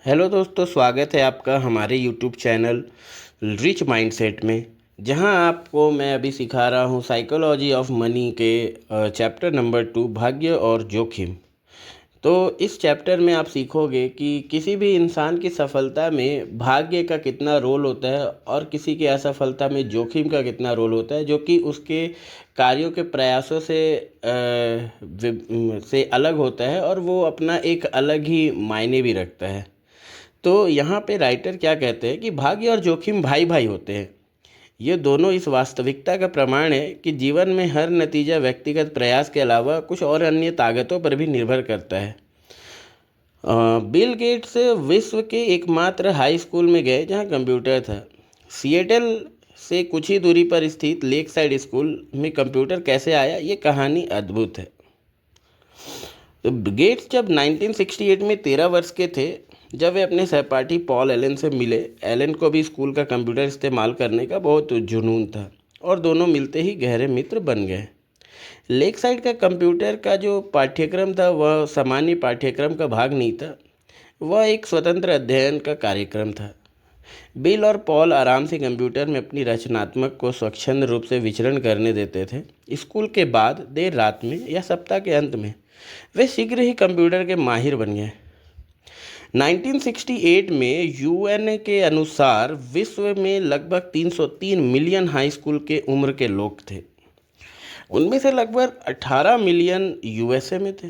Hello दोस्तों, स्वागत है आपका हमारे यूट्यूब चैनल रिच माइंडसेट में। जहां आपको मैं अभी सिखा रहा हूं साइकोलॉजी ऑफ मनी के चैप्टर नंबर 2 भाग्य और जोखिम। तो इस चैप्टर में आप सीखोगे कि किसी भी इंसान की सफलता में भाग्य का कितना रोल होता है और किसी की असफलता में जोखिम का कितना रोल होता है, जो कि उसके कार्यों के प्रयासों से अलग होता है और वो अपना एक अलग ही मायने भी रखता है। तो यहाँ पे राइटर क्या कहते हैं कि भाग्य और जोखिम भाई भाई होते हैं। ये दोनों इस वास्तविकता का प्रमाण है कि जीवन में हर नतीजा व्यक्तिगत प्रयास के अलावा कुछ और अन्य ताकतों पर भी निर्भर करता है। बिल गेट्स विश्व के एकमात्र हाई स्कूल में गए जहाँ कंप्यूटर था। सिएटल से कुछ ही दूरी पर स्थित लेक साइड स्कूल में कंप्यूटर कैसे आया, ये कहानी अद्भुत है। तो गेट्स जब 1968 में 13 वर्ष के थे, जब वे अपने सहपाठी पॉल एलन से मिले। एलन को भी स्कूल का कंप्यूटर इस्तेमाल करने का बहुत जुनून था और दोनों मिलते ही गहरे मित्र बन गए। लेक साइड का कंप्यूटर का जो पाठ्यक्रम था वह सामान्य पाठ्यक्रम का भाग नहीं था, वह एक स्वतंत्र अध्ययन का कार्यक्रम था। बिल और पॉल आराम से कंप्यूटर में अपनी रचनात्मक को स्वच्छंद रूप से विचरण करने देते थे। स्कूल के बाद देर रात में या सप्ताह के अंत में वे शीघ्र ही कंप्यूटर के माहिर बन गए। 1968 में यूएन के अनुसार विश्व में लगभग 303 मिलियन हाई स्कूल के उम्र के लोग थे। उनमें से लगभग 18 मिलियन यूएसए में थे।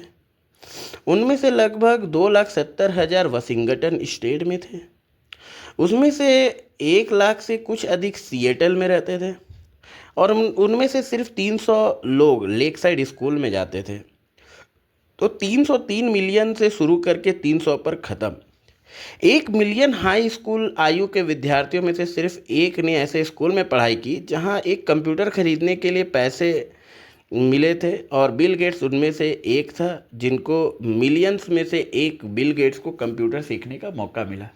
उनमें से लगभग 2,70,000 वाशिंगटन स्टेट में थे। उसमें से 1 लाख से कुछ अधिक सिएटल में रहते थे और उनमें से सिर्फ 300 लोग लेक साइड स्कूल में जाते थे। तो 303 मिलियन से शुरू करके 300 पर ख़त्म। 1 मिलियन हाई स्कूल आयु के विद्यार्थियों में से सिर्फ एक ने ऐसे स्कूल में पढ़ाई की जहां एक कंप्यूटर खरीदने के लिए पैसे मिले थे, और बिल गेट्स उनमें से एक था जिनको मिलियंस में से एक बिल गेट्स को कंप्यूटर सीखने का मौका मिला।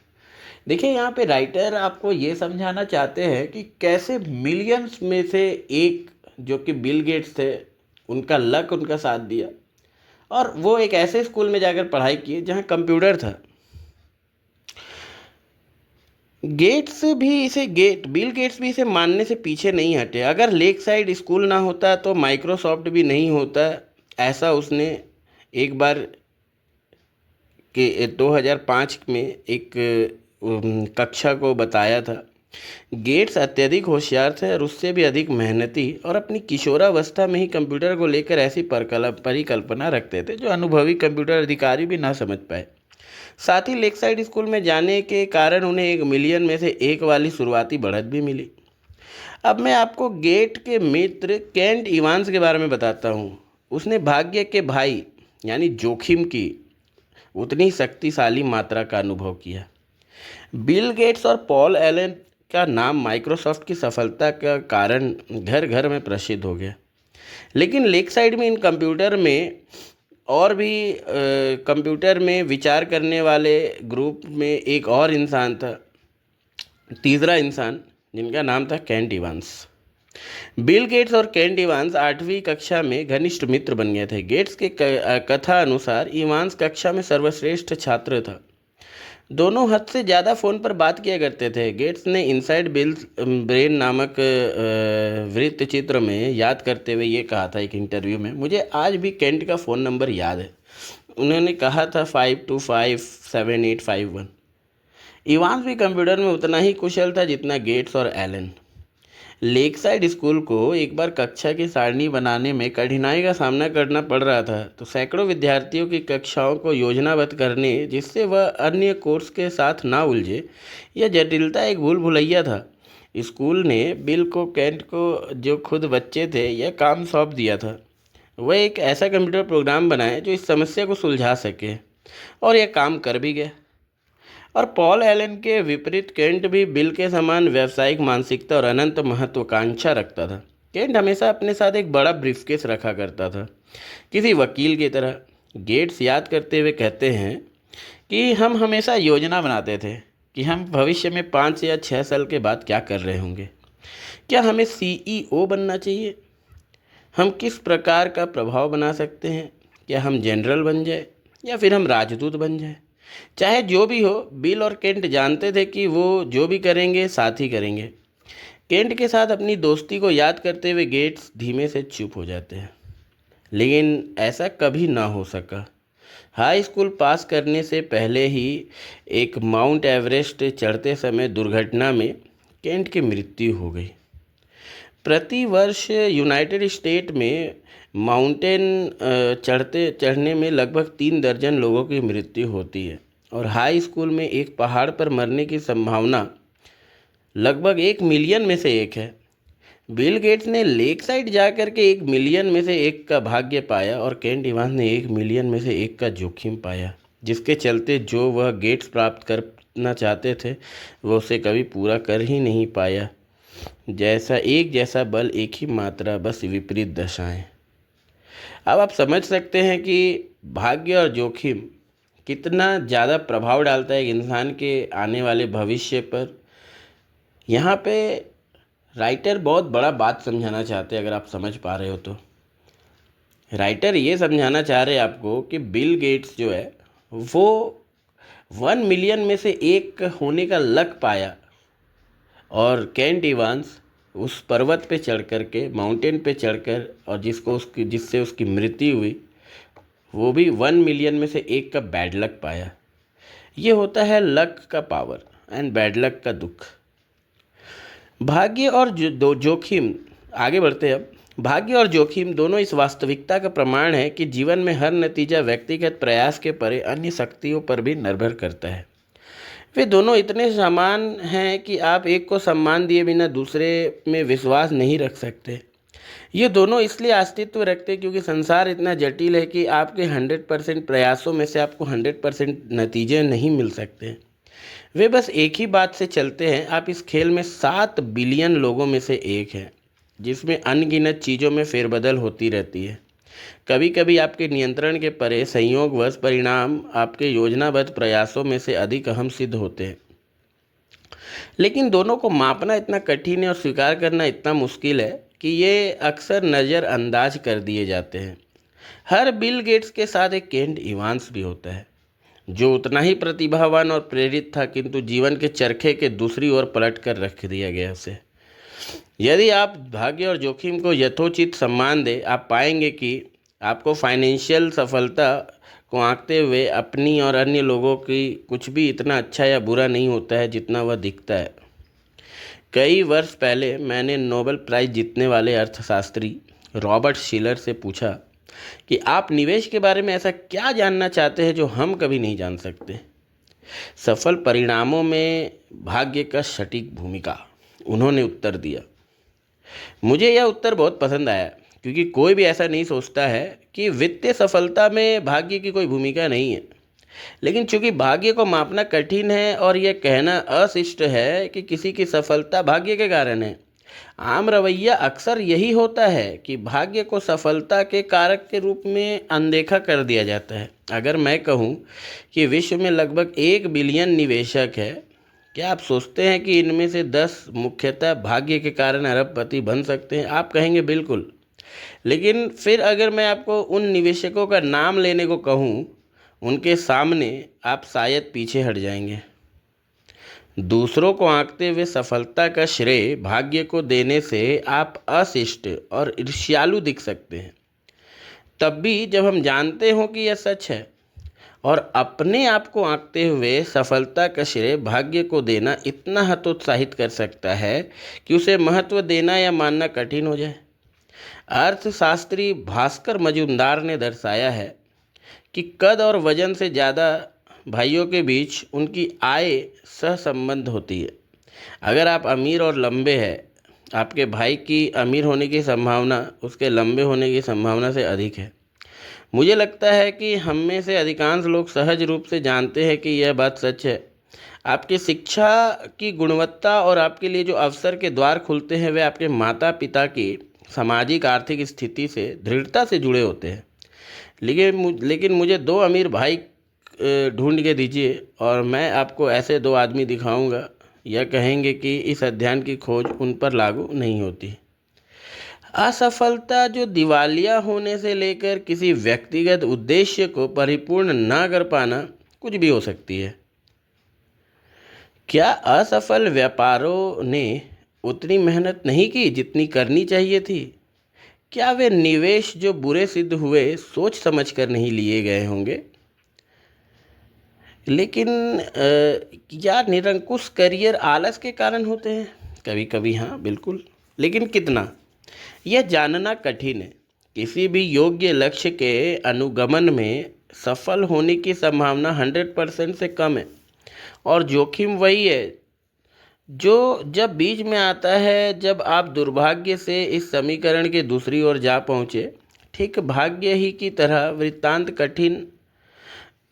देखिए, यहाँ पे राइटर आपको ये समझाना चाहते हैं कि कैसे मिलियंस में से एक जो कि बिल गेट्स थे, उनका लक उनका साथ दिया और वो एक ऐसे स्कूल में जाकर पढ़ाई की जहाँ कंप्यूटर था। बिल गेट्स भी इसे मानने से पीछे नहीं हटे। अगर लेक साइड स्कूल ना होता तो माइक्रोसॉफ्ट भी नहीं होता, ऐसा उसने एक बार के 2005 में एक कक्षा को बताया था। गेट्स अत्यधिक होशियार थे और उससे भी अधिक मेहनती, और अपनी किशोरावस्था में ही कंप्यूटर को लेकर ऐसी परिकल्पना रखते थे जो अनुभवी कंप्यूटर अधिकारी भी ना समझ पाए। साथ ही लेक साइड स्कूल में जाने के कारण उन्हें 1 मिलियन में से एक वाली शुरुआती बढ़त भी मिली। अब मैं आपको गेट के मित्र केंट इवांस के बारे में बताता हूँ। उसने भाग्य के भाई यानी जोखिम की उतनी शक्तिशाली मात्रा का अनुभव किया। बिल गेट्स और पॉल एलन का नाम माइक्रोसॉफ्ट की सफलता का कारण घर घर में प्रसिद्ध हो गया। लेकिन लेक साइड में इन कंप्यूटर में और भी कंप्यूटर में विचार करने वाले ग्रुप में एक और इंसान था, तीसरा इंसान, जिनका नाम था केंट इवांस। बिल गेट्स और केंट इवांस 8वीं कक्षा में घनिष्ठ मित्र बन गए थे। गेट्स के कथा अनुसार इवांस कक्षा में सर्वश्रेष्ठ छात्र था। दोनों हद से ज़्यादा फ़ोन पर बात किया करते थे। गेट्स ने इनसाइड बिल्स ब्रेन नामक वृत्त चित्र में याद करते हुए ये कहा था एक इंटरव्यू में, मुझे आज भी केंट का फ़ोन नंबर याद है। उन्होंने कहा था 52578551। इवांस भी कंप्यूटर में उतना ही कुशल था जितना गेट्स और एलन। लेक साइड स्कूल को एक बार कक्षा की सारणी बनाने में कठिनाई का सामना करना पड़ रहा था, तो सैकड़ों विद्यार्थियों की कक्षाओं को योजनाबद्ध करने जिससे वह अन्य कोर्स के साथ ना उलझे, यह जटिलता एक भूल भुलैया था। स्कूल ने बिल को केंट को, जो खुद बच्चे थे, यह काम सौंप दिया था। वह एक ऐसा कंप्यूटर प्रोग्राम बनाए जो इस समस्या को सुलझा सके, और यह काम कर भी गया। और पॉल एलन के विपरीत केंट भी बिल के समान व्यावसायिक मानसिकता और अनंत महत्वाकांक्षा रखता था। केंट हमेशा अपने साथ एक बड़ा ब्रीफकेस रखा करता था, किसी वकील की तरह। गेट्स याद करते हुए कहते हैं कि हम हमेशा योजना बनाते थे कि हम भविष्य में 5 या 6 साल के बाद क्या कर रहे होंगे। क्या हमें सीईओ बनना चाहिए? हम किस प्रकार का प्रभाव बना सकते हैं? क्या हम जनरल बन जाए या फिर हम राजदूत बन जाए? चाहे जो भी हो, बिल और केंट जानते थे कि वो जो भी करेंगे साथ ही करेंगे। केंट के साथ अपनी दोस्ती को याद करते हुए गेट्स धीमे से चुप हो जाते हैं। लेकिन ऐसा कभी ना हो सका। हाई स्कूल पास करने से पहले ही एक माउंट एवरेस्ट चढ़ते समय दुर्घटना में केंट की मृत्यु हो गई। प्रति वर्ष यूनाइटेड स्टेट में माउंटेन चढ़ने में लगभग 3 दर्जन लोगों की मृत्यु होती है और हाई स्कूल में एक पहाड़ पर मरने की संभावना लगभग 1 मिलियन में से एक है। बिल गेट्स ने लेक साइड जाकर के 1 मिलियन में से एक का भाग्य पाया और केंट इवांस ने 1 मिलियन में से एक का जोखिम पाया, जिसके चलते जो वह गेट्स प्राप्त करना चाहते थे वह उसे कभी पूरा कर ही नहीं पाया। जैसा बल, एक ही मात्रा, बस विपरीत दशाएं। अब आप समझ सकते हैं कि भाग्य और जोखिम कितना ज़्यादा प्रभाव डालता है एक इंसान के आने वाले भविष्य पर। यहाँ पे राइटर बहुत बड़ा बात समझाना चाहते हैं, अगर आप समझ पा रहे हो तो। राइटर ये समझाना चाह रहे हैं आपको कि बिल गेट्स जो है वो 1 मिलियन में से एक होने का लक पाया और केंट इवांस उस पर्वत पे चढ़ कर के, माउंटेन पे चढ़कर, और जिससे उसकी मृत्यु हुई, वो भी 1 मिलियन में से एक का बैड लक पाया। ये होता है लक का पावर एंड बैड लक का दुख। भाग्य और जोखिम, आगे बढ़ते हैं अब। भाग्य और जोखिम दोनों इस वास्तविकता का प्रमाण है कि जीवन में हर नतीजा व्यक्तिगत प्रयास के परे अन्य शक्तियों पर भी निर्भर करता है। वे दोनों इतने समान हैं कि आप एक को सम्मान दिए बिना दूसरे में विश्वास नहीं रख सकते। ये दोनों इसलिए अस्तित्व रखते हैं क्योंकि संसार इतना जटिल है कि आपके 100% प्रयासों में से आपको 100% नतीजे नहीं मिल सकते। वे बस एक ही बात से चलते हैं। आप इस खेल में 7 बिलियन लोगों में से एक हैं, जिसमें अनगिनत चीज़ों में फेरबदल होती रहती है। कभी कभी आपके नियंत्रण के परे संयोगवश परिणाम आपके योजनाबद्ध प्रयासों में से अधिक अहम सिद्ध होते हैं। लेकिन दोनों को मापना इतना कठिन है और स्वीकार करना इतना मुश्किल है कि ये अक्सर नज़रअंदाज कर दिए जाते हैं। हर बिल गेट्स के साथ एक केंट इवांस भी होता है, जो उतना ही प्रतिभावान और प्रेरित था, किंतु जीवन के चरखे के दूसरी ओर पलट कर रख दिया गया उसे। यदि आप भाग्य और जोखिम को यथोचित सम्मान दें, आप पाएंगे कि आपको फाइनेंशियल सफलता को आंकते हुए अपनी और अन्य लोगों की कुछ भी इतना अच्छा या बुरा नहीं होता है जितना वह दिखता है। कई वर्ष पहले मैंने नोबेल प्राइज़ जीतने वाले अर्थशास्त्री रॉबर्ट शिलर से पूछा कि आप निवेश के बारे में ऐसा क्या जानना चाहते हैं जो हम कभी नहीं जान सकते। सफल परिणामों में भाग्य का सटीक भूमिका, उन्होंने उत्तर दिया। मुझे यह उत्तर बहुत पसंद आया क्योंकि कोई भी ऐसा नहीं सोचता है कि वित्तीय सफलता में भाग्य की कोई भूमिका नहीं है। लेकिन चूंकि भाग्य को मापना कठिन है और यह कहना अशिष्ट है कि किसी की सफलता भाग्य के कारण है, आम रवैया अक्सर यही होता है कि भाग्य को सफलता के कारक के रूप में अनदेखा कर दिया जाता है। अगर मैं कहूँ कि विश्व में लगभग 1 बिलियन निवेशक है, क्या आप सोचते हैं कि इनमें से 10 मुख्यतः भाग्य के कारण अरबपति बन सकते हैं? आप कहेंगे बिल्कुल। लेकिन फिर अगर मैं आपको उन निवेशकों का नाम लेने को कहूँ, उनके सामने आप शायद पीछे हट जाएंगे। दूसरों को आंकते हुए सफलता का श्रेय भाग्य को देने से आप अशिष्ट और ईर्ष्यालु दिख सकते हैं, तब भी जब हम जानते हों कि यह सच है। और अपने आप को आंकते हुए सफलता का श्रेय भाग्य को देना इतना हतोत्साहित कर सकता है कि उसे महत्व देना या मानना कठिन हो जाए। अर्थशास्त्री भास्कर मजूमदार ने दर्शाया है कि कद और वजन से ज़्यादा भाइयों के बीच उनकी आय सहसंबंध होती है। अगर आप अमीर और लंबे हैं, आपके भाई की अमीर होने की संभावना उसके लंबे होने की संभावना से अधिक है। मुझे लगता है कि हम में से अधिकांश लोग सहज रूप से जानते हैं कि यह बात सच है। आपकी शिक्षा की गुणवत्ता और आपके लिए जो अवसर के द्वार खुलते हैं वे आपके माता पिता की सामाजिक आर्थिक स्थिति से दृढ़ता से जुड़े होते हैं। लेकिन मुझे 2 अमीर भाई ढूंढ के दीजिए और मैं आपको ऐसे 2 आदमी दिखाऊंगा। यह कहेंगे कि इस अध्ययन की खोज उन पर लागू नहीं होती। असफलता जो दिवालिया होने से लेकर किसी व्यक्तिगत उद्देश्य को परिपूर्ण ना कर पाना कुछ भी हो सकती है। क्या असफल व्यापारों ने उतनी मेहनत नहीं की जितनी करनी चाहिए थी? क्या वे निवेश जो बुरे सिद्ध हुए सोच समझकर नहीं लिए गए होंगे? लेकिन क्या निरंकुश करियर आलस के कारण होते हैं? कभी कभी हाँ, बिल्कुल। लेकिन कितना, यह जानना कठिन है। किसी भी योग्य लक्ष्य के अनुगमन में सफल होने की संभावना 100% से कम है, और जोखिम वही है जो जब बीच में आता है, जब आप दुर्भाग्य से इस समीकरण के दूसरी ओर जा पहुँचे। ठीक भाग्य ही की तरह वृत्तांत कठिन,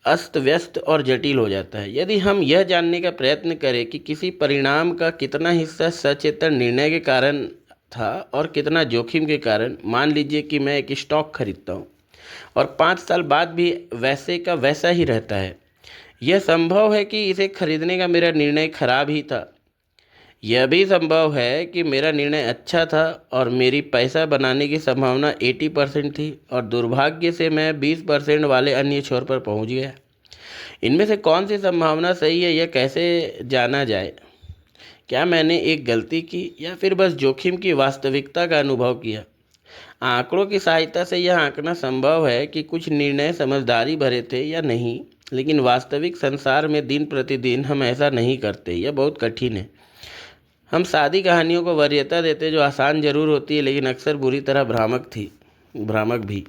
अस्त व्यस्त और जटिल हो जाता है। यदि हम यह जानने का प्रयत्न करें कि किसी परिणाम का कितना हिस्सा सचेतन निर्णय के कारण था और कितना जोखिम के कारण। मान लीजिए कि मैं एक स्टॉक खरीदता हूँ और 5 साल बाद भी वैसे का वैसा ही रहता है। यह संभव है कि इसे खरीदने का मेरा निर्णय खराब ही था। यह भी संभव है कि मेरा निर्णय अच्छा था और मेरी पैसा बनाने की संभावना 80% थी, और दुर्भाग्य से मैं 20% वाले अन्य छोर पर पहुंच गया। इनमें से कौन सी संभावना सही है, यह कैसे जाना जाए? क्या मैंने एक गलती की या फिर बस जोखिम की वास्तविकता का अनुभव किया? आंकड़ों की सहायता से यह आंकना संभव है कि कुछ निर्णय समझदारी भरे थे या नहीं, लेकिन वास्तविक संसार में दिन प्रतिदिन हम ऐसा नहीं करते। यह बहुत कठिन है। हम सादी कहानियों को वरीयता देते जो आसान जरूर होती है, लेकिन अक्सर बुरी तरह भ्रामक भी।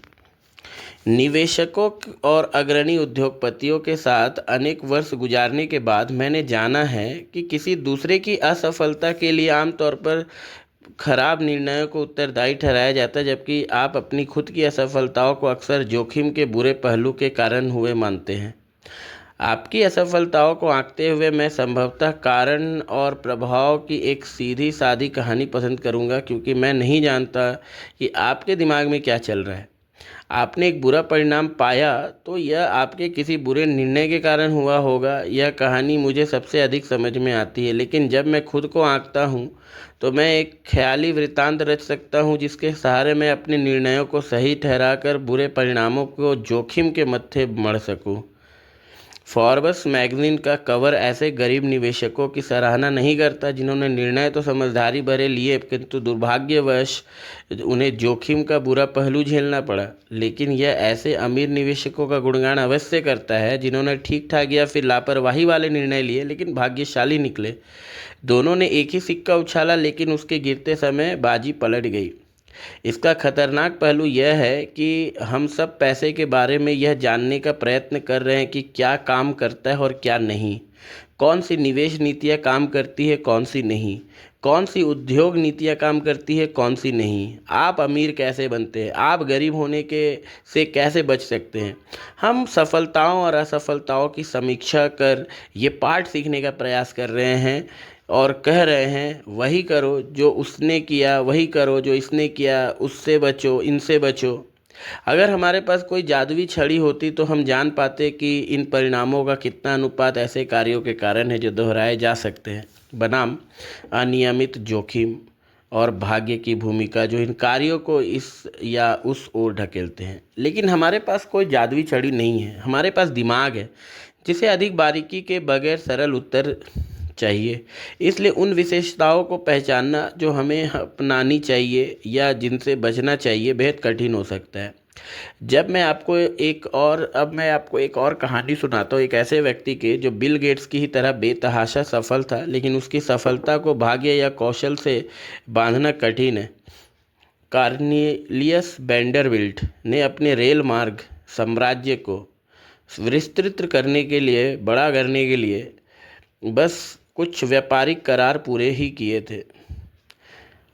निवेशकों और अग्रणी उद्योगपतियों के साथ अनेक वर्ष गुजारने के बाद मैंने जाना है कि किसी दूसरे की असफलता के लिए आमतौर पर खराब निर्णयों को उत्तरदायी ठहराया जाता है, जबकि आप अपनी खुद की असफलताओं को अक्सर जोखिम के बुरे पहलू के कारण हुए मानते हैं। आपकी असफलताओं को आंकते हुए मैं संभवतः कारण और प्रभाव की एक सीधी सादी कहानी पसंद करूंगा, क्योंकि मैं नहीं जानता कि आपके दिमाग में क्या चल रहा है। आपने एक बुरा परिणाम पाया तो यह आपके किसी बुरे निर्णय के कारण हुआ होगा। यह कहानी मुझे सबसे अधिक समझ में आती है, लेकिन जब मैं खुद को आंकता हूँ तो मैं एक ख्याली वृत्तांत रच सकता हूँ जिसके सहारे मैं अपने निर्णयों को सही ठहराकर बुरे परिणामों को जोखिम के मत्थे मढ़ सकूँ। फॉर्ब्स मैगजीन का कवर ऐसे गरीब निवेशकों की सराहना नहीं करता जिन्होंने निर्णय तो समझदारी भरे लिए, किंतु दुर्भाग्यवश उन्हें जोखिम का बुरा पहलू झेलना पड़ा। लेकिन यह ऐसे अमीर निवेशकों का गुणगान अवश्य करता है जिन्होंने ठीक ठाक या फिर लापरवाही वाले निर्णय लिए लेकिन भाग्यशाली निकले। दोनों ने एक ही सिक्का उछाला, लेकिन उसके गिरते समय बाजी पलट गई। इसका खतरनाक पहलू यह है कि हम सब पैसे के बारे में यह जानने का प्रयत्न कर रहे हैं कि क्या काम करता है और क्या नहीं, कौन सी निवेश नीतियाँ काम करती है, कौन सी नहीं, कौन सी उद्योग नीतियाँ काम करती है, कौन सी नहीं। आप अमीर कैसे बनते हैं, आप गरीब होने के से कैसे बच सकते हैं। हम सफलताओं और असफलताओं की समीक्षा कर ये पाठ सीखने का प्रयास कर रहे हैं और कह रहे हैं वही करो जो उसने किया, वही करो जो इसने किया, उससे बचो, इनसे बचो। अगर हमारे पास कोई जादुई छड़ी होती तो हम जान पाते कि इन परिणामों का कितना अनुपात ऐसे कार्यों के कारण है जो दोहराए जा सकते हैं, बनाम अनियमित जोखिम और भाग्य की भूमिका जो इन कार्यों को इस या उस ओर ढकेलते हैं। लेकिन हमारे पास कोई जादुई छड़ी नहीं है, हमारे पास दिमाग है जिसे अधिक बारीकी के बगैर सरल उत्तर चाहिए। इसलिए उन विशेषताओं को पहचानना जो हमें अपनानी चाहिए या जिनसे बचना चाहिए बेहद कठिन हो सकता है। अब मैं आपको एक और कहानी सुनाता हूँ, एक ऐसे व्यक्ति के जो बिल गेट्स की ही तरह बेतहाशा सफल था, लेकिन उसकी सफलता को भाग्य या कौशल से बांधना कठिन है। कार्नेलियस वैंडरबिल्ट ने अपने रेल मार्ग साम्राज्य को विस्तृत करने के लिए, बड़ा करने के लिए बस कुछ व्यापारिक करार पूरे ही किए थे।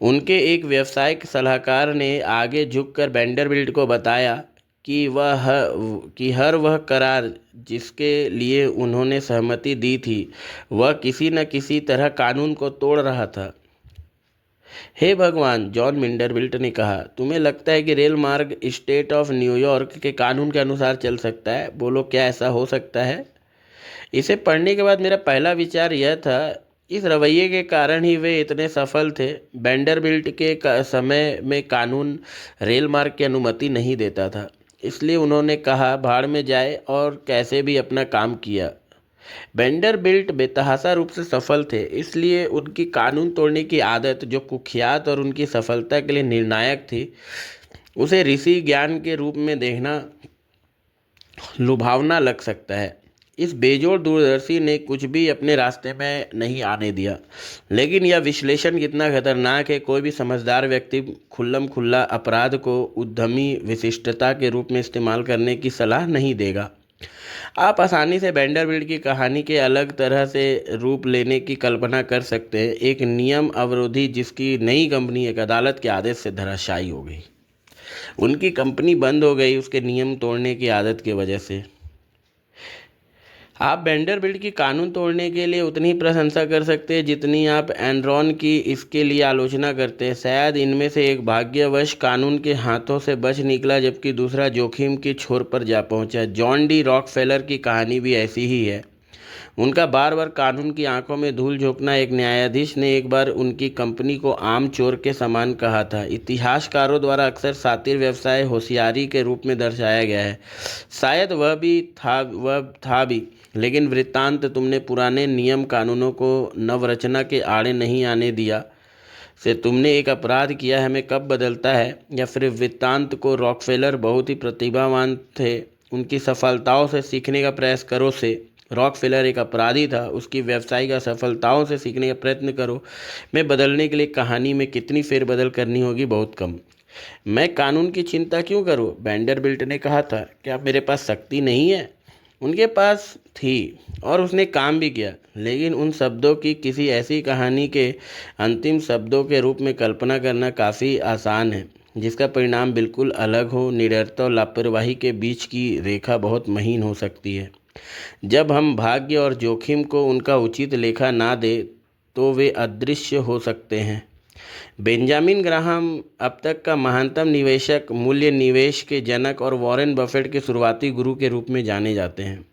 उनके एक व्यवसायिक सलाहकार ने आगे झुककर वैंडरबिल्ट को बताया कि हर वह करार जिसके लिए उन्होंने सहमति दी थी वह किसी न किसी तरह कानून को तोड़ रहा था। हे भगवान, जॉन वैंडरबिल्ट ने कहा, तुम्हें लगता है कि रेल मार्ग स्टेट ऑफ न्यूयॉर्क के कानून के अनुसार चल सकता है? बोलो, क्या ऐसा हो सकता है? इसे पढ़ने के बाद मेरा पहला विचार यह था, इस रवैये के कारण ही वे इतने सफल थे। वैंडरबिल्ट के समय में कानून रेल मार्ग की अनुमति नहीं देता था। इसलिए उन्होंने कहा भाड़ में जाए और कैसे भी अपना काम किया। वेंडरबिल्ट बेतहाशा रूप से सफल थे, इसलिए उनकी कानून तोड़ने की आदत, जो कुख्यात और उनकी सफलता के लिए निर्णायक थी, उसे ऋषि ज्ञान के रूप में देखना लुभावना लग सकता है। इस बेजोड़ दूरदर्शी ने कुछ भी अपने रास्ते में नहीं आने दिया। लेकिन यह विश्लेषण कितना खतरनाक है, कोई भी समझदार व्यक्ति खुल्लम खुल्ला अपराध को उद्यमी विशिष्टता के रूप में इस्तेमाल करने की सलाह नहीं देगा। आप आसानी से वेंडरबिल्ट की कहानी के अलग तरह से रूप लेने की कल्पना कर सकते हैं। एक नियम अवरोधी जिसकी नई कंपनी एक अदालत के आदेश से धराशायी हो गई। उनकी कंपनी बंद हो गई उसके नियम तोड़ने की आदत की वजह से। आप वेंडरबिल्ट की कानून तोड़ने के लिए उतनी ही प्रशंसा कर सकते हैं जितनी आप एनरॉन की इसके लिए आलोचना करते हैं। शायद इनमें से एक भाग्यवश कानून के हाथों से बच निकला, जबकि दूसरा जोखिम की छोर पर जा पहुंचा। जॉन डी रॉकफेलर की कहानी भी ऐसी ही है। उनका बार बार कानून की आंखों में धूल झोंकना। एक न्यायाधीश ने एक बार उनकी कंपनी को आम चोर के समान कहा था। इतिहासकारों द्वारा अक्सर सातिर व्यवसाय होशियारी के रूप में दर्शाया गया है। शायद वह था भी, लेकिन वृत्तांत तुमने पुराने नियम कानूनों को नवरचना के आड़े नहीं आने दिया से तुमने एक अपराध किया है, हमें कब बदलता है। या फिर वृत्तांत को रॉकफेलर बहुत ही प्रतिभावान थे, उनकी सफलताओं से सीखने का प्रयास करो से रॉकफेलर एक अपराधी था, उसकी व्यावसायिक असफलताओं से सीखने का प्रयत्न करो। मैं बदलने के लिए कहानी में कितनी फेरबदल करनी होगी, बहुत कम। मैं कानून की चिंता क्यों करूं? वेंडरबिल्ट ने कहा था। क्या मेरे पास शक्ति नहीं है? उनके पास थी और उसने काम भी किया, लेकिन उन शब्दों की किसी ऐसी कहानी के अंतिम शब्दों के रूप में कल्पना करना काफ़ी आसान है जिसका परिणाम बिल्कुल अलग हो। निडरता और लापरवाही के बीच की रेखा बहुत महीन हो सकती है। जब हम भाग्य और जोखिम को उनका उचित लेखा ना दे तो वे अदृश्य हो सकते हैं। बेंजामिन ग्राहम अब तक का महानतम निवेशक, मूल्य निवेश के जनक और वॉरेन बफेट के शुरुआती गुरु के रूप में जाने जाते हैं।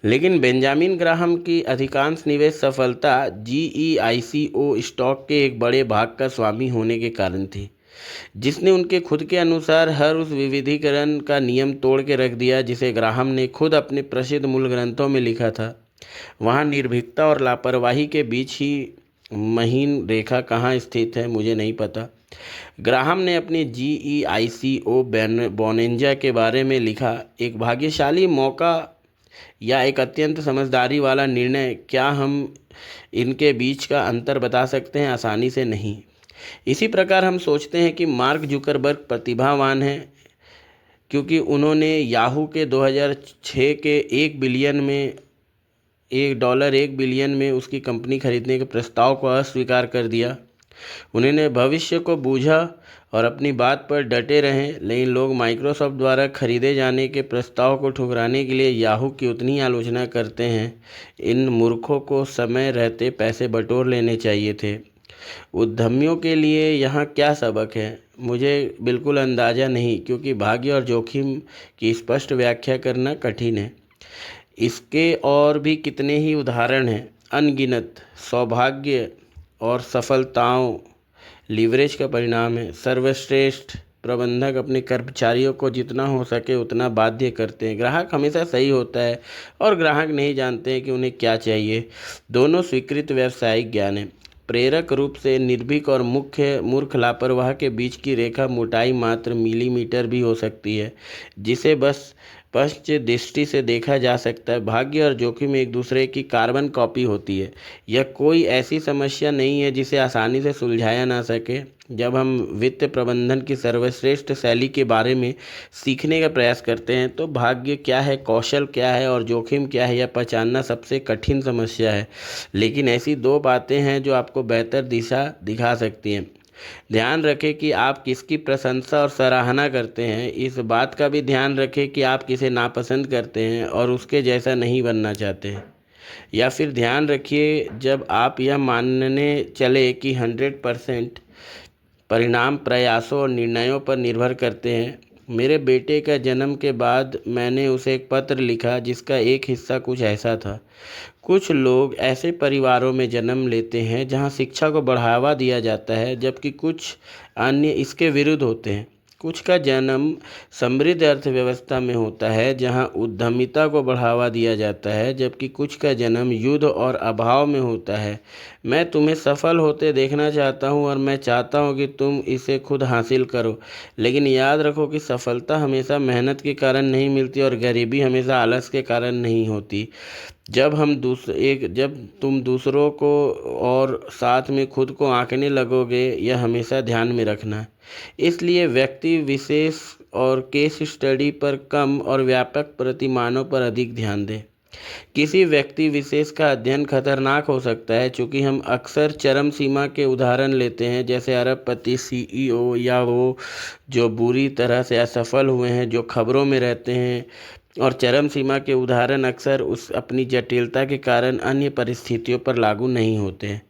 लेकिन बेंजामिन ग्राहम की अधिकांश निवेश सफलता जीईआईसीओ स्टॉक के एक बड़े भाग का स्वामी होने के कारण थी, जिसने उनके खुद के अनुसार हर उस विविधीकरण का नियम तोड़ के रख दिया जिसे ग्राहम ने खुद अपने प्रसिद्ध मूल ग्रंथों में लिखा था। वहाँ निर्भीकता और लापरवाही के बीच ही महीन रेखा कहाँ स्थित है, मुझे नहीं पता। ग्राहम ने अपनी जीईआईसीओ बोनेंजा के बारे में लिखा, एक भाग्यशाली मौका या एक अत्यंत समझदारी वाला निर्णय। क्या हम इनके बीच का अंतर बता सकते हैं? आसानी से नहीं। इसी प्रकार हम सोचते हैं कि मार्क जुकरबर्ग प्रतिभावान हैं क्योंकि उन्होंने याहू के 2006 के $1 बिलियन में उसकी कंपनी खरीदने के प्रस्ताव को अस्वीकार कर दिया। उन्होंने भविष्य को बूझा और अपनी बात पर डटे रहे, लेकिन लोग माइक्रोसॉफ्ट द्वारा खरीदे जाने के प्रस्ताव को ठुकराने के लिए याहू की उतनी आलोचना करते हैं। इन मूर्खों को समय रहते पैसे बटोर लेने चाहिए थे। उद्यमियों के लिए यहाँ क्या सबक है, मुझे बिल्कुल अंदाज़ा नहीं, क्योंकि भाग्य और जोखिम की स्पष्ट व्याख्या करना कठिन है। इसके और भी कितने ही उदाहरण हैं, अनगिनत। सौभाग्य और सफलताओं लीवरेज का परिणाम है। सर्वश्रेष्ठ प्रबंधक अपने कर्मचारियों को जितना हो सके उतना बाध्य करते हैं। ग्राहक हमेशा सही होता है और ग्राहक नहीं जानते हैं कि उन्हें क्या चाहिए। दोनों स्वीकृत व्यावसायिक ज्ञान है। प्रेरक रूप से निर्भीक और मूर्ख लापरवाह के बीच की रेखा मोटाई मात्र मिलीमीटर भी हो सकती है, जिसे बस स्पष्ट दृष्टि से देखा जा सकता है। भाग्य और जोखिम एक दूसरे की कार्बन कॉपी होती है। यह कोई ऐसी समस्या नहीं है जिसे आसानी से सुलझाया ना सके। जब हम वित्त प्रबंधन की सर्वश्रेष्ठ शैली के बारे में सीखने का प्रयास करते हैं तो भाग्य क्या है, कौशल क्या है और जोखिम क्या है, यह पहचानना सबसे कठिन समस्या है। लेकिन ऐसी दो बातें हैं जो आपको बेहतर दिशा दिखा सकती हैं। ध्यान रखें कि आप किसकी प्रशंसा और सराहना करते हैं। इस बात का भी ध्यान रखें कि आप किसे नापसंद करते हैं और उसके जैसा नहीं बनना चाहते हैं। या फिर ध्यान रखिए, जब आप यह मानने चले कि 100% परिणाम प्रयासों और निर्णयों पर निर्भर करते हैं। मेरे बेटे का जन्म के बाद मैंने उसे एक पत्र लिखा जिसका एक हिस्सा कुछ ऐसा था। कुछ लोग ऐसे परिवारों में जन्म लेते हैं जहां शिक्षा को बढ़ावा दिया जाता है, जबकि कुछ अन्य इसके विरुद्ध होते हैं। कुछ का जन्म समृद्ध अर्थव्यवस्था में होता है जहां उद्यमिता को बढ़ावा दिया जाता है, जबकि कुछ का जन्म युद्ध और अभाव में होता है। मैं तुम्हें सफल होते देखना चाहता हूं और मैं चाहता हूं कि तुम इसे खुद हासिल करो। लेकिन याद रखो कि सफलता हमेशा मेहनत के कारण नहीं मिलती और गरीबी हमेशा आलस के कारण नहीं होती। जब तुम दूसरों को और साथ में खुद को आंकने लगोगे, यह हमेशा ध्यान में रखना। इसलिए व्यक्ति विशेष और केस स्टडी पर कम और व्यापक प्रतिमानों पर अधिक ध्यान दें। किसी व्यक्ति विशेष का अध्ययन खतरनाक हो सकता है, चूँकि हम अक्सर चरम सीमा के उदाहरण लेते हैं, जैसे अरबपति सीईओ या वो जो बुरी तरह से असफल हुए हैं, जो खबरों में रहते हैं। और चरम सीमा के उदाहरण अक्सर उस अपनी जटिलता के कारण अन्य परिस्थितियों पर लागू नहीं होते हैं।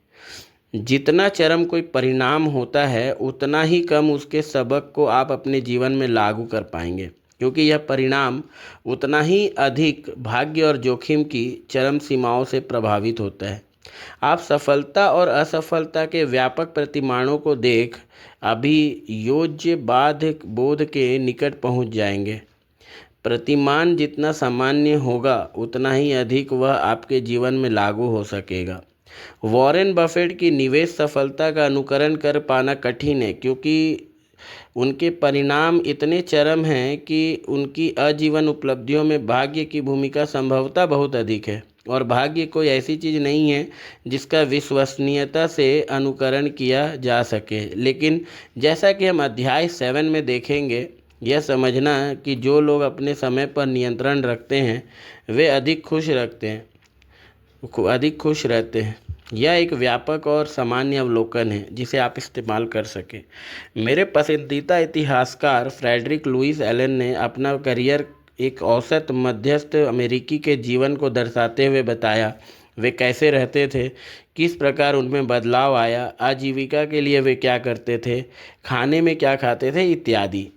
जितना चरम कोई परिणाम होता है, उतना ही कम उसके सबक को आप अपने जीवन में लागू कर पाएंगे, क्योंकि यह परिणाम उतना ही अधिक भाग्य और जोखिम की चरम सीमाओं से प्रभावित होता है। आप सफलता और असफलता के व्यापक प्रतिमानों को देख अभियोज्य बोध के निकट पहुंच जाएंगे। प्रतिमान जितना सामान्य होगा, उतना ही अधिक वह आपके जीवन में लागू हो सकेगा। वॉरेन बफेट की निवेश सफलता का अनुकरण कर पाना कठिन है, क्योंकि उनके परिणाम इतने चरम हैं कि उनकी आजीवन उपलब्धियों में भाग्य की भूमिका संभवतः बहुत अधिक है। और भाग्य कोई ऐसी चीज़ नहीं है जिसका विश्वसनीयता से अनुकरण किया जा सके। लेकिन जैसा कि हम अध्याय 7 में देखेंगे, यह समझना कि जो लोग अपने समय पर नियंत्रण रखते हैं वे अधिक खुश रहते हैं। यह एक व्यापक और सामान्य अवलोकन है जिसे आप इस्तेमाल कर सकें। मेरे पसंदीदा इतिहासकार फ्रेडरिक लुइस एलन ने अपना करियर एक औसत मध्यस्थ अमेरिकी के जीवन को दर्शाते हुए बताया। वे कैसे रहते थे, किस प्रकार उनमें बदलाव आया, आजीविका के लिए वे क्या करते थे, खाने में क्या खाते थे इत्यादि।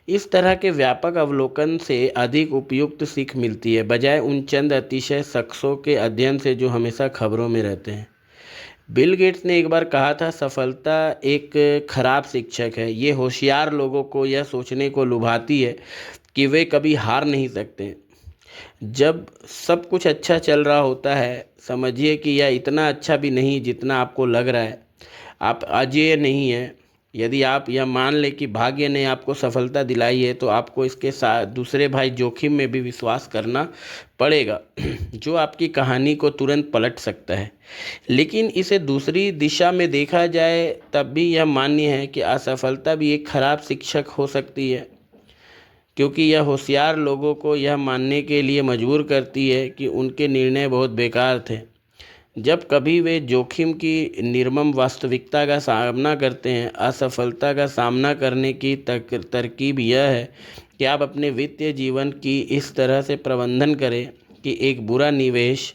इस तरह के व्यापक अवलोकन से अधिक उपयुक्त सीख मिलती है, बजाय उन चंद अतिशय शख्सों के अध्ययन से जो हमेशा खबरों में रहते हैं। बिल गेट्स ने एक बार कहा था, सफलता एक खराब शिक्षक है। ये होशियार लोगों को यह सोचने को लुभाती है कि वे कभी हार नहीं सकते। जब सब कुछ अच्छा चल रहा होता है, समझिए कि यह इतना अच्छा भी नहीं जितना आपको लग रहा है। आप अजेय नहीं है। यदि आप यह मान लें कि भाग्य ने आपको सफलता दिलाई है, तो आपको इसके साथ दूसरे भाई जोखिम में भी विश्वास करना पड़ेगा, जो आपकी कहानी को तुरंत पलट सकता है। लेकिन इसे दूसरी दिशा में देखा जाए, तब भी यह मान्य है कि असफलता भी एक खराब शिक्षक हो सकती है, क्योंकि यह होशियार लोगों को यह मानने के लिए मजबूर करती है कि उनके निर्णय बहुत बेकार थे। जब कभी वे जोखिम की निर्मम वास्तविकता का सामना करते हैं, असफलता का सामना करने की तरकीब यह है कि आप अपने वित्तीय जीवन की इस तरह से प्रबंधन करें कि एक बुरा निवेश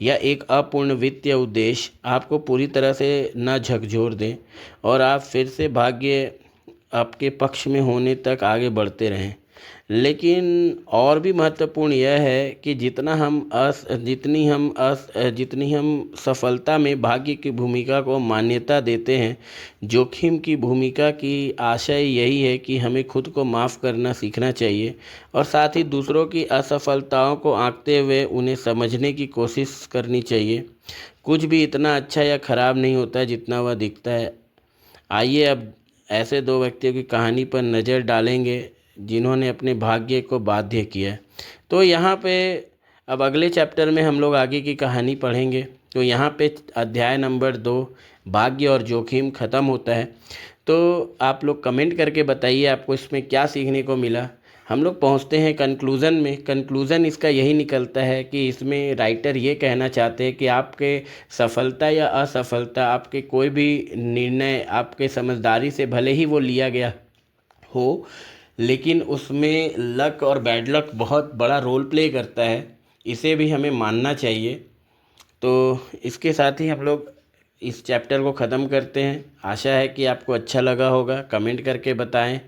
या एक अपूर्ण वित्तीय उद्देश्य आपको पूरी तरह से न झकझोर दें और आप फिर से भाग्य आपके पक्ष में होने तक आगे बढ़ते रहें। लेकिन और भी महत्वपूर्ण यह है कि जितनी हम सफलता में भाग्य की भूमिका को मान्यता देते हैं, जोखिम की भूमिका की आशय यही है कि हमें खुद को माफ़ करना सीखना चाहिए और साथ ही दूसरों की असफलताओं को आंकते हुए उन्हें समझने की कोशिश करनी चाहिए। कुछ भी इतना अच्छा या ख़राब नहीं होता है जितना वह दिखता है। आइए अब ऐसे दो व्यक्तियों की कहानी पर नज़र डालेंगे जिन्होंने अपने भाग्य को बाध्य किया है। तो यहाँ पे अब अगले चैप्टर में हम लोग आगे की कहानी पढ़ेंगे। तो यहाँ पे अध्याय नंबर 2 भाग्य और जोखिम ख़त्म होता है। तो आप लोग कमेंट करके बताइए आपको इसमें क्या सीखने को मिला। हम लोग पहुँचते हैं कंक्लूज़न में। कंक्लूज़न इसका यही निकलता है कि इसमें राइटर ये कहना चाहते हैं कि आपके सफलता या असफलता, आपके कोई भी निर्णय आपके समझदारी से भले ही वो लिया गया हो, लेकिन उसमें लक और बैड लक बहुत बड़ा रोल प्ले करता है। इसे भी हमें मानना चाहिए। तो इसके साथ ही हम लोग इस चैप्टर को ख़त्म करते हैं। आशा है कि आपको अच्छा लगा होगा। कमेंट करके बताएं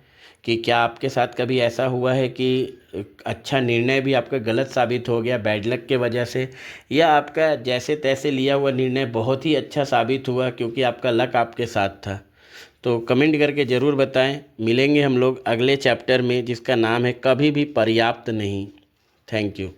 कि क्या आपके साथ कभी ऐसा हुआ है कि अच्छा निर्णय भी आपका गलत साबित हो गया बैड लक के वजह से, या आपका जैसे तैसे लिया हुआ निर्णय बहुत ही अच्छा साबित हुआ क्योंकि आपका लक आपके साथ था। तो कमेंट करके ज़रूर बताएं। मिलेंगे हम लोग अगले चैप्टर में जिसका नाम है कभी भी पर्याप्त नहीं। Thank you.